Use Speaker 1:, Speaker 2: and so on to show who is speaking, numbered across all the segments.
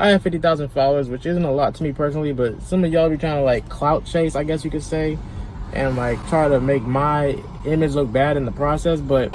Speaker 1: I have 50,000 followers, which isn't a lot to me personally, but some of y'all be trying to like clout chase, I guess you could say, and like try to make my image look bad in the process, but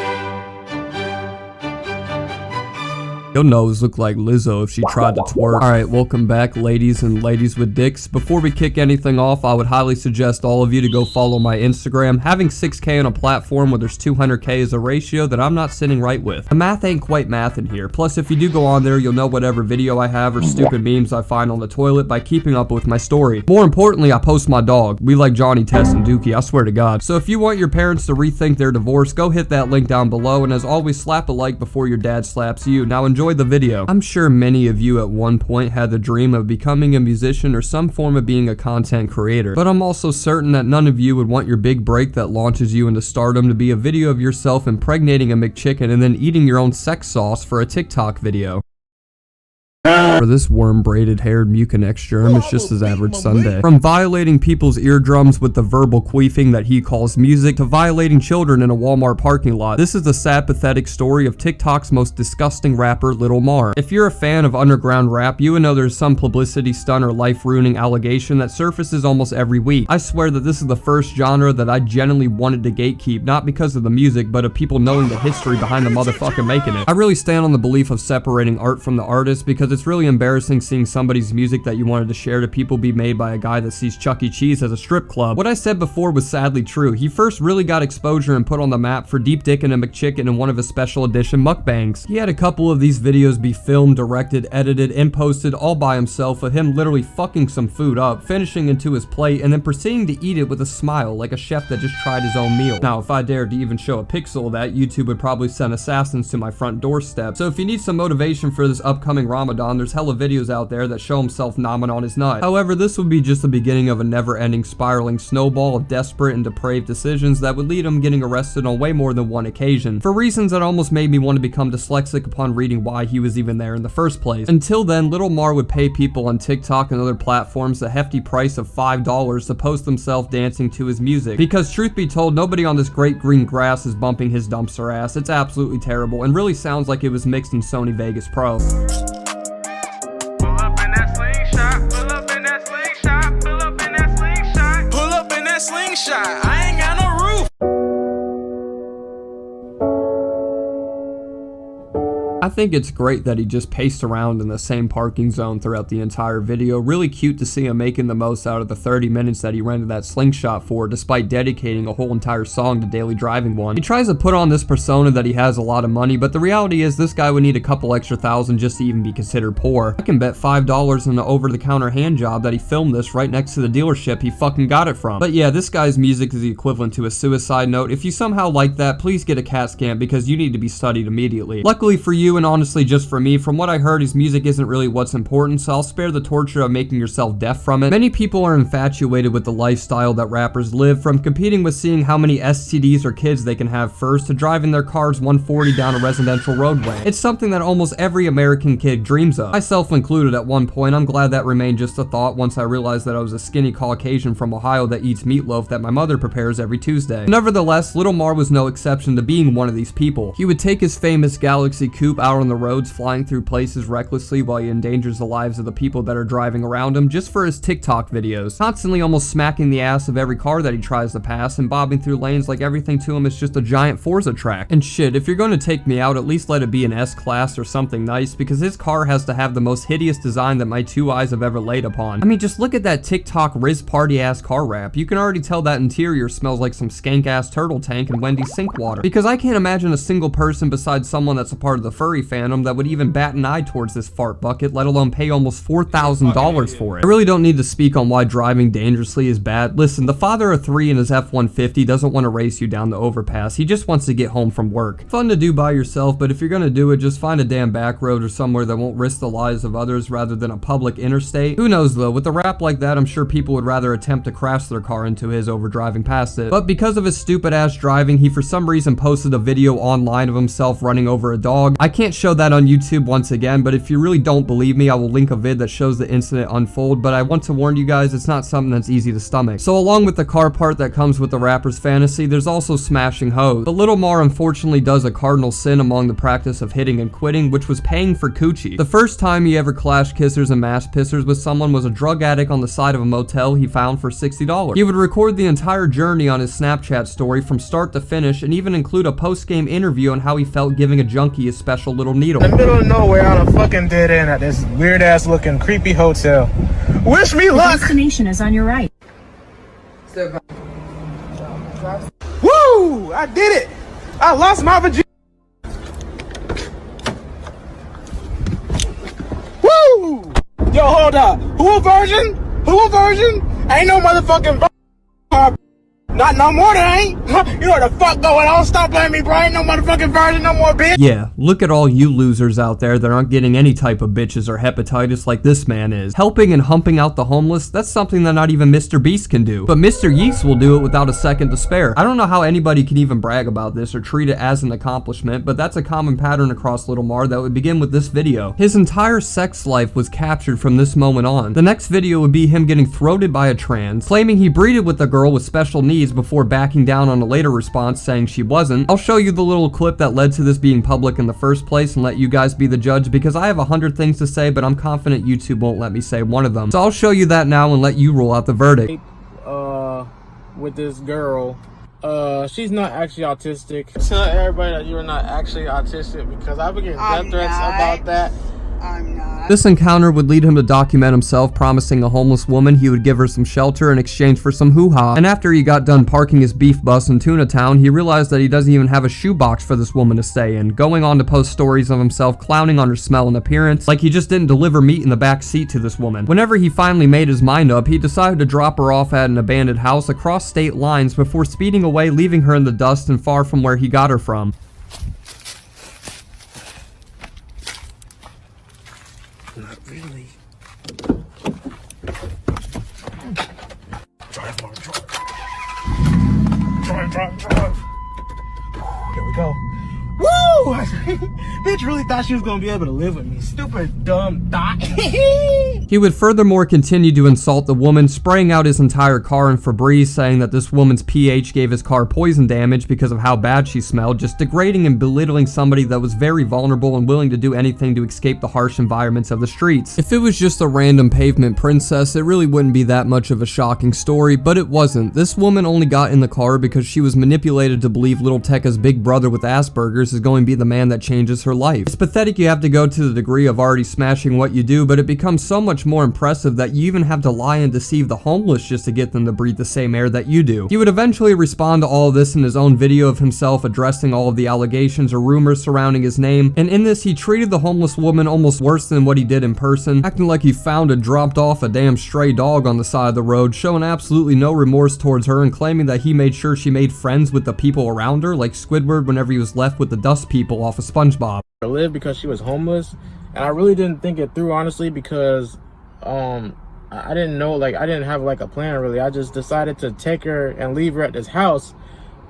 Speaker 2: your nose look like Lizzo if she tried to twerk. Alright, welcome back ladies and ladies with dicks. Before we kick anything off, I would highly suggest all of you to go follow my Instagram. Having 6K on a platform where there's 200K is a ratio that I'm not sitting right with. The math ain't quite math in here. Plus, if you do go on there, you'll know whatever video I have or stupid memes I find on the toilet by keeping up with my story. More importantly, I post my dog. We like Johnny, Tess, and Dookie, I swear to God. So if you want your parents to rethink their divorce, go hit that link down below, and as always, slap a like before your dad slaps you. Now enjoy the video. I'm sure many of you at one point had the dream of becoming a musician or some form of being a content creator, but I'm also certain that none of you would want your big break that launches you into stardom to be a video of yourself impregnating a McChicken and then eating your own sex sauce for a TikTok video. For this worm-braided haired Mucinex germ, it's just his average Sunday. From violating people's eardrums with the verbal queefing that he calls music to violating children in a Walmart parking lot, this is the sad, pathetic story of TikTok's most disgusting rapper, Lil Mar. If you're a fan of underground rap, you would know there's some publicity stunt or life-ruining allegation that surfaces almost every week. I swear that this is the first genre that I genuinely wanted to gatekeep, not because of the music, but of people knowing the history behind the motherfucker making it. I really stand on the belief of separating art from the artist, because it's really embarrassing seeing somebody's music that you wanted to share to people be made by a guy that sees Chuck E. Cheese as a strip club. What I said before was sadly true. He first really got exposure and put on the map for deep dicking a McChicken in one of his special edition mukbangs. He had a couple of these videos be filmed, directed, edited, and posted all by himself of him literally fucking some food up, finishing into his plate, and then proceeding to eat it with a smile like a chef that just tried his own meal. Now, if I dared to even show a pixel of that, YouTube would probably send assassins to my front doorstep. So if you need some motivation for this upcoming Ramadan, there's hella videos out there that show himself nomming on his nut. However, this would be just the beginning of a never-ending spiraling snowball of desperate and depraved decisions that would lead him getting arrested on way more than one occasion, for reasons that almost made me want to become dyslexic upon reading why he was even there in the first place. Until then, Lil Mar would pay people on TikTok and other platforms a hefty price of $5 to post themselves dancing to his music, because truth be told, nobody on this great green grass is bumping his dumpster ass. It's absolutely terrible and really sounds like it was mixed in Sony Vegas Pro.
Speaker 3: I ain't got no roof.
Speaker 2: I think it's great that he just paced around in the same parking zone throughout the entire video. Really cute to see him making the most out of the 30 minutes that he rented that slingshot for, despite dedicating a whole entire song to daily driving one. He tries to put on this persona that he has a lot of money, but the reality is this guy would need a couple extra thousand just to even be considered poor. I can bet $5 on an over-the-counter hand job that he filmed this right next to the dealership he fucking got it from. But yeah, this guy's music is the equivalent to a suicide note. If you somehow like that, please get a CAT scan because you need to be studied immediately. Luckily for you, and honestly just for me, from what I heard, his music isn't really what's important, so I'll spare the torture of making yourself deaf from it. Many people are infatuated with the lifestyle that rappers live, from competing with seeing how many STDs or kids they can have first to driving their cars 140 down a residential roadway. It's something that almost every American kid dreams of, myself included at one point. I'm glad that remained just a thought once I realized that I was a skinny Caucasian from Ohio that eats meatloaf that my mother prepares every Tuesday. Nevertheless, Lil Mar was no exception to being one of these people. He would take his famous Galaxy coupe out on the roads, flying through places recklessly while he endangers the lives of the people that are driving around him just for his TikTok videos, constantly almost smacking the ass of every car that he tries to pass and bobbing through lanes like everything to him is just a giant Forza track. And shit, if you're going to take me out, at least let it be an S-Class or something nice, because his car has to have the most hideous design that my two eyes have ever laid upon. I mean, just look at that TikTok BriZ party ass car wrap. You can already tell that interior smells like some skank ass turtle tank and Wendy's sink water, because I can't imagine a single person besides someone that's a part of the furry fandom that would even bat an eye towards this fart bucket, let alone pay almost $4,000 for it. I really don't need to speak on why driving dangerously is bad. Listen, the father of three in his F-150 doesn't want to race you down the overpass. He just wants to get home from work. Fun to do by yourself, but if you're gonna do it, just find a damn back road or somewhere that won't risk the lives of others rather than a public interstate. Who knows though, with a rap like that, I'm sure people would rather attempt to crash their car into his over driving past it. But because of his stupid ass driving, he for some reason posted a video online of himself running over a dog. I can't can't show that on YouTube once again, but if you really don't believe me, I will link a vid that shows the incident unfold, but I want to warn you guys, it's not something that's easy to stomach. So along with the car part that comes with the rapper's fantasy, there's also smashing hoes. But Lil Mar unfortunately does a cardinal sin among the practice of hitting and quitting, which was paying for coochie. The first time he ever clashed kissers and mass pissers with someone was a drug addict on the side of a motel he found for $60. He would record the entire journey on his Snapchat story from start to finish and even include a post-game interview on how he felt giving a junkie a special little needle.
Speaker 1: In the middle of nowhere on a fucking dead end at this weird ass looking creepy hotel. Wish me luck!
Speaker 3: The destination is on your right.
Speaker 1: Woo! I did it! I lost my virginity! Woo! Yo, hold up. Who a virgin? Who a virgin? Ain't no motherfucking virgin. Not no more, there ain't. You know what the fuck going on? Stop playing me, bro. Ain't no motherfucking virgin no more, bitch.
Speaker 2: Yeah, look at all you losers out there that aren't getting any type of bitches or hepatitis like this man is. Helping and humping out the homeless, that's something that not even Mr. Beast can do. But Mr. Yeast will do it without a second to spare. I don't know how anybody can even brag about this or treat it as an accomplishment, but that's a common pattern across Lil Mar that would begin with this video. His entire sex life was captured from this moment on. The next video would be him getting throated by a trans, claiming he breeded with a girl with special needs before backing down on a later response saying she wasn't. I'll show you the little clip that led to this being public in the first place and let you guys be the judge because I have 100 things to say, but I'm confident YouTube won't let me say one of them. So I'll show you that now and let you roll out the verdict.
Speaker 1: With this girl, she's not actually autistic. Tell everybody that you're not actually autistic because I've been getting death threats about that.
Speaker 3: I'm not.
Speaker 2: This encounter would lead him to document himself promising a homeless woman he would give her some shelter in exchange for some hoo-ha. And after he got done parking his beef bus in Tuna Town, he realized that he doesn't even have a shoebox for this woman to stay in, going on to post stories of himself clowning on her smell and appearance, like he just didn't deliver meat in the back seat to this woman. Whenever he finally made his mind up, he decided to drop her off at an abandoned house across state lines before speeding away, leaving her in the dust and far from where he got her from.
Speaker 1: Not really. Drive, Mark, drive. Drive. Here we go. Woo! Bitch really thought she was gonna be able to live with me. Stupid, dumb thought.
Speaker 2: He would furthermore continue to insult the woman, spraying out his entire car in BriZ, saying that this woman's pH gave his car poison damage because of how bad she smelled, just degrading and belittling somebody that was very vulnerable and willing to do anything to escape the harsh environments of the streets. If it was just a random pavement princess, it really wouldn't be that much of a shocking story, but it wasn't. This woman only got in the car because she was manipulated to believe Little Tekka's big brother with Asperger's is going to be the man that changes her life. It's pathetic you have to go to the degree of already smashing what you do, but it becomes so much more impressive that you even have to lie and deceive the homeless just to get them to breathe the same air that you do. He would eventually respond to all of this in his own video of himself addressing all of the allegations or rumors surrounding his name, and in this he treated the homeless woman almost worse than what he did in person, acting like he found and dropped off a damn stray dog on the side of the road, showing absolutely no remorse towards her and claiming that he made sure she made friends with the people around her, like Squidward whenever he was left with the dust people off of SpongeBob.
Speaker 1: Live because she was homeless, and I really didn't think it through, honestly, because I didn't know, like, I didn't have like a plan really. I just decided to take her and leave her at this house,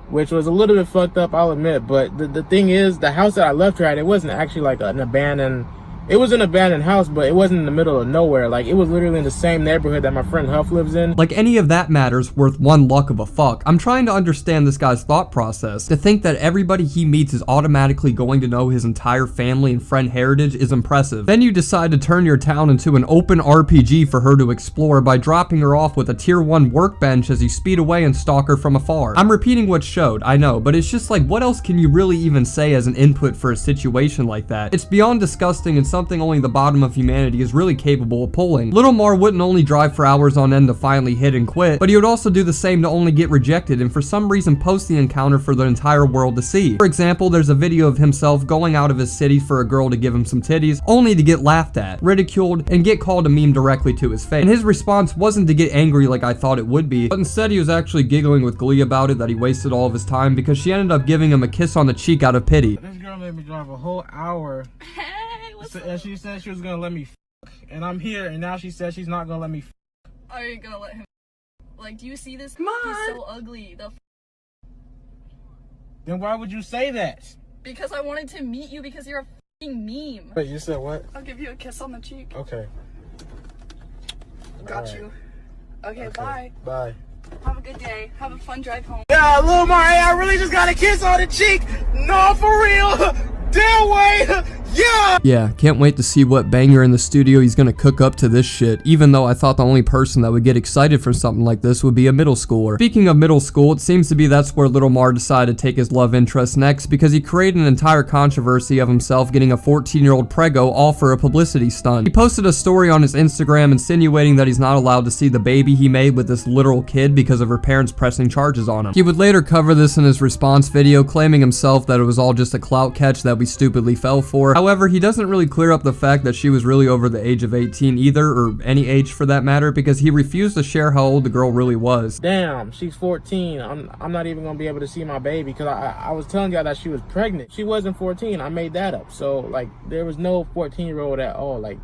Speaker 1: which was a little bit fucked up, I'll admit. But the thing is, the house that I left her at, it wasn't actually like an abandoned, it was an abandoned house, but it wasn't in the middle of nowhere. Like, it was literally in the same neighborhood that my friend Huff lives in.
Speaker 2: Like any of that matters worth one luck of a fuck. I'm trying to understand this guy's thought process. To think that everybody he meets is automatically going to know his entire family and friend heritage is impressive. Then you decide to turn your town into an open RPG for her to explore by dropping her off with a tier 1 workbench as you speed away and stalk her from afar. I'm repeating what's showed, I know, but it's just like, what else can you really even say as an input for a situation like that? It's beyond disgusting and something only the bottom of humanity is really capable of pulling. Lil Mar wouldn't only drive for hours on end to finally hit and quit, but he would also do the same to only get rejected and for some reason post the encounter for the entire world to see. For example, there's a video of himself going out of his city for a girl to give him some titties, only to get laughed at, ridiculed, and get called a meme directly to his face. And his response wasn't to get angry like I thought it would be, but instead he was actually giggling with glee about it that he wasted all of his time because she ended up giving him a kiss on the cheek out of pity.
Speaker 1: This girl made me drive a whole hour.
Speaker 3: Hey, what's up?
Speaker 1: And she said she was gonna let me f, and I'm here, and now she said she's not gonna let me f.
Speaker 3: Are you gonna let him? Like, do you see this?
Speaker 1: Come on.
Speaker 3: He's so ugly.
Speaker 1: Then why would you say that?
Speaker 3: Because I wanted to meet you because you're a meme.
Speaker 1: Wait, you said what?
Speaker 3: I'll give you a kiss on the cheek.
Speaker 1: Okay.
Speaker 3: Got
Speaker 1: Alright.
Speaker 3: you. Okay, bye.
Speaker 1: Bye.
Speaker 3: Have a good day. Have a fun drive home.
Speaker 1: Yeah, Lil Mar, hey, I really just got a kiss on the cheek. No, for real. Damn way. Yeah.
Speaker 2: Yeah, can't wait to see what banger in the studio he's gonna cook up to this shit, even though I thought the only person that would get excited for something like this would be a middle schooler. Speaking of middle school, it seems to be that's where Lil Mar decided to take his love interest next, because he created an entire controversy of himself getting a 14-year-old preggo all for a publicity stunt. He posted a story on his Instagram insinuating that he's not allowed to see the baby he made with this literal kid because of her parents pressing charges on him. He would later cover this in his response video, claiming himself that it was all just a clout catch that we stupidly fell for. However, he doesn't really clear up the fact that she was really over the age of 18 either, or any age for that matter, because he refused to share how old the girl really was.
Speaker 1: Damn, she's 14. I'm not even gonna be able to see my baby because I was telling y'all that she was pregnant. She wasn't 14. I made that up. So like there was no 14-year-old at all. Like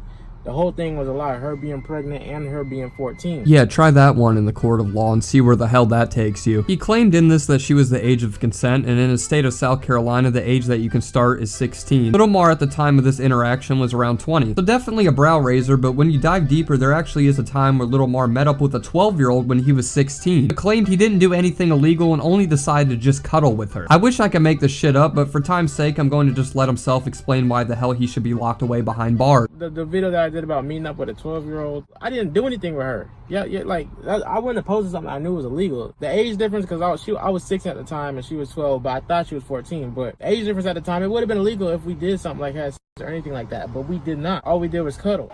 Speaker 1: the whole thing was a lie. Her being pregnant and her being 14.
Speaker 2: Yeah, try that one in the court of law and see where the hell that takes you. He claimed in this that she was the age of consent, and in his state of South Carolina, the age that you can start is 16. Lil Mar at the time of this interaction was around 20. So definitely a brow raiser, but when you dive deeper, there actually is a time where Lil Mar met up with a 12-year-old when he was 16. He claimed he didn't do anything illegal and only decided to just cuddle with her. I wish I could make this shit up, but for time's sake, I'm going to just let himself explain why the hell he should be locked away behind bars.
Speaker 1: The video that I did about meeting up with a 12-year-old, I didn't do anything with her. Yeah, like I wouldn't have posted something I knew was illegal. The age difference, because I was 6 at the time and she was 12, but I thought she was 14. But the age difference at the time, it would have been illegal if we did something like had sex or anything like that. But we did not. All we did was cuddle.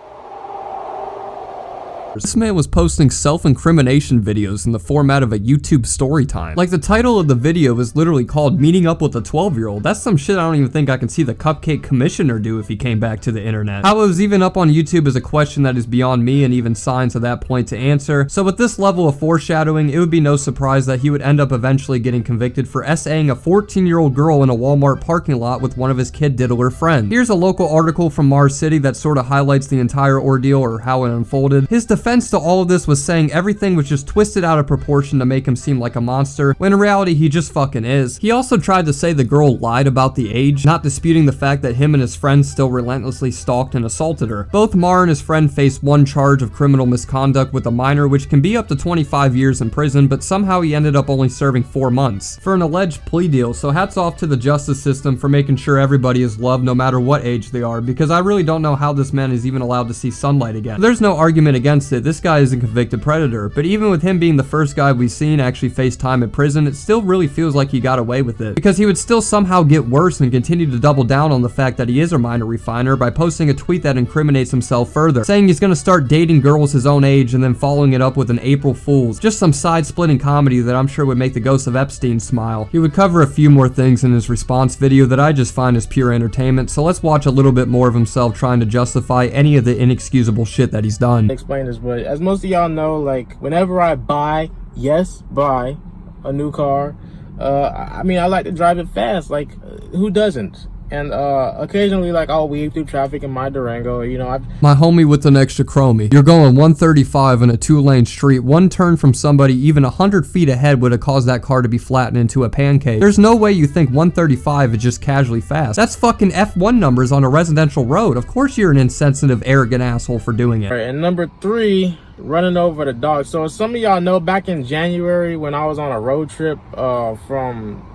Speaker 2: This man was posting self-incrimination videos in the format of a YouTube story time. Like the title of the video is literally called Meeting Up with a 12-year-old. That's some shit I don't even think I can see the Cupcake Commissioner do if he came back to the internet. How it was even up on YouTube is a question that is beyond me and even signs at that point to answer. So with this level of foreshadowing, it would be no surprise that he would end up eventually getting convicted for SAing a 14-year-old girl in a Walmart parking lot with one of his kid diddler friends. Here's a local article from Mars City that sort of highlights the entire ordeal or how it unfolded. His defense to all of this was saying everything was just twisted out of proportion to make him seem like a monster, when in reality he just fucking is. He also tried to say the girl lied about the age, not disputing the fact that him and his friend still relentlessly stalked and assaulted her. Both Mar and his friend faced one charge of criminal misconduct with a minor, which can be up to 25 years in prison, but somehow he ended up only serving 4 months for an alleged plea deal. So hats off to the justice system for making sure everybody is loved no matter what age they are, because I really don't know how this man is even allowed to see sunlight again. There's no argument against it. This guy is a convicted predator, but even with him being the first guy we've seen actually face time in prison, it still really feels like he got away with it, because he would still somehow get worse and continue to double down on the fact that he is a minor refiner by posting a tweet that incriminates himself further, saying he's gonna start dating girls his own age and then following it up with an April Fool's. Just some side-splitting comedy that I'm sure would make the ghost of Epstein smile. He would cover a few more things in his response video that I just find as pure entertainment, so let's watch a little bit more of himself trying to justify any of the inexcusable shit that he's done.
Speaker 1: Explain this, but as most of y'all know, like whenever I buy a new car, I mean I like to drive it fast. Like who doesn't? And occasionally, like, I'll weave through traffic in my Durango, you know.
Speaker 2: My homie with an extra chromie. You're going 135 in a 2-lane street. One turn from somebody even 100 feet ahead would have caused that car to be flattened into a pancake. There's no way you think 135 is just casually fast. That's fucking F1 numbers on a residential road. Of course you're an insensitive, arrogant asshole for doing it.
Speaker 1: All right, and number 3, running over the dog. So some of y'all know back in January when I was on a road trip from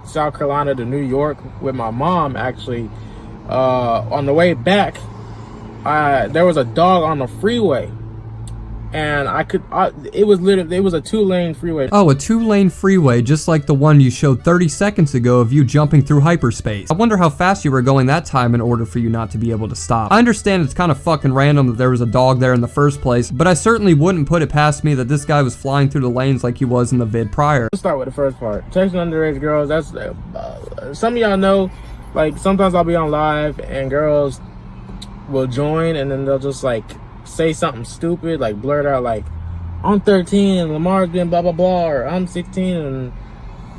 Speaker 1: South Carolina to New York with my mom, actually, on the way back, there was a dog on the freeway, and it was a 2-lane freeway.
Speaker 2: Oh, a 2-lane freeway, just like the one you showed 30 seconds ago of you jumping through hyperspace. I wonder how fast you were going that time in order for you not to be able to stop. I understand it's kind of fucking random that there was a dog there in the first place, but I certainly wouldn't put it past me that this guy was flying through the lanes like he was in the vid prior.
Speaker 1: Let's start with the first part. Texting underage girls, that's some of y'all know, like sometimes I'll be on live and girls will join and then they'll just like say something stupid, like blurt out like, I'm 13 and Lamar's been blah blah blah, or I'm 16 and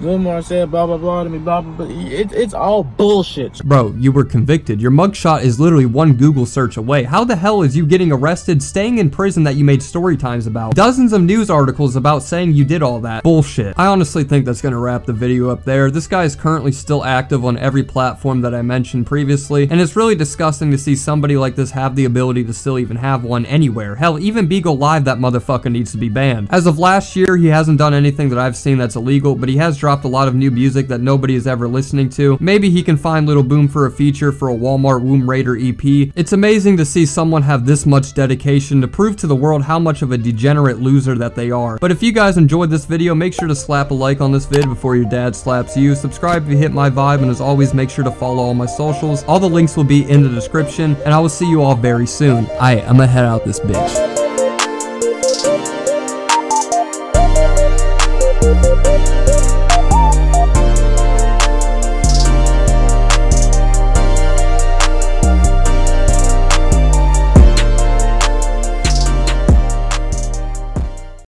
Speaker 1: Lil Mar said blah blah blah to me, blah blah blah. It's all bullshit.
Speaker 2: Bro, you were convicted. Your mugshot is literally one Google search away. How the hell is you getting arrested, staying in prison that you made story times about? Dozens of news articles about saying you did all that. Bullshit. I honestly think that's gonna wrap the video up there. This guy is currently still active on every platform that I mentioned previously, and it's really disgusting to see somebody like this have the ability to still even have one anywhere. Hell, even Beagle Live, that motherfucker needs to be banned. As of last year, he hasn't done anything that I've seen that's illegal, but he has dropped a lot of new music that nobody is ever listening to. Maybe he can find Little Boom for a feature for a Walmart Womb Raider EP. It's amazing to see someone have this much dedication to prove to the world how much of a degenerate loser that they are. But if you guys enjoyed this video, make sure to slap a like on this vid before your dad slaps you. Subscribe if you hit my vibe, and as always, make sure to follow all my socials. All the links will be in the description, and I will see you all very soon. Alright, I'm gonna head out this bitch.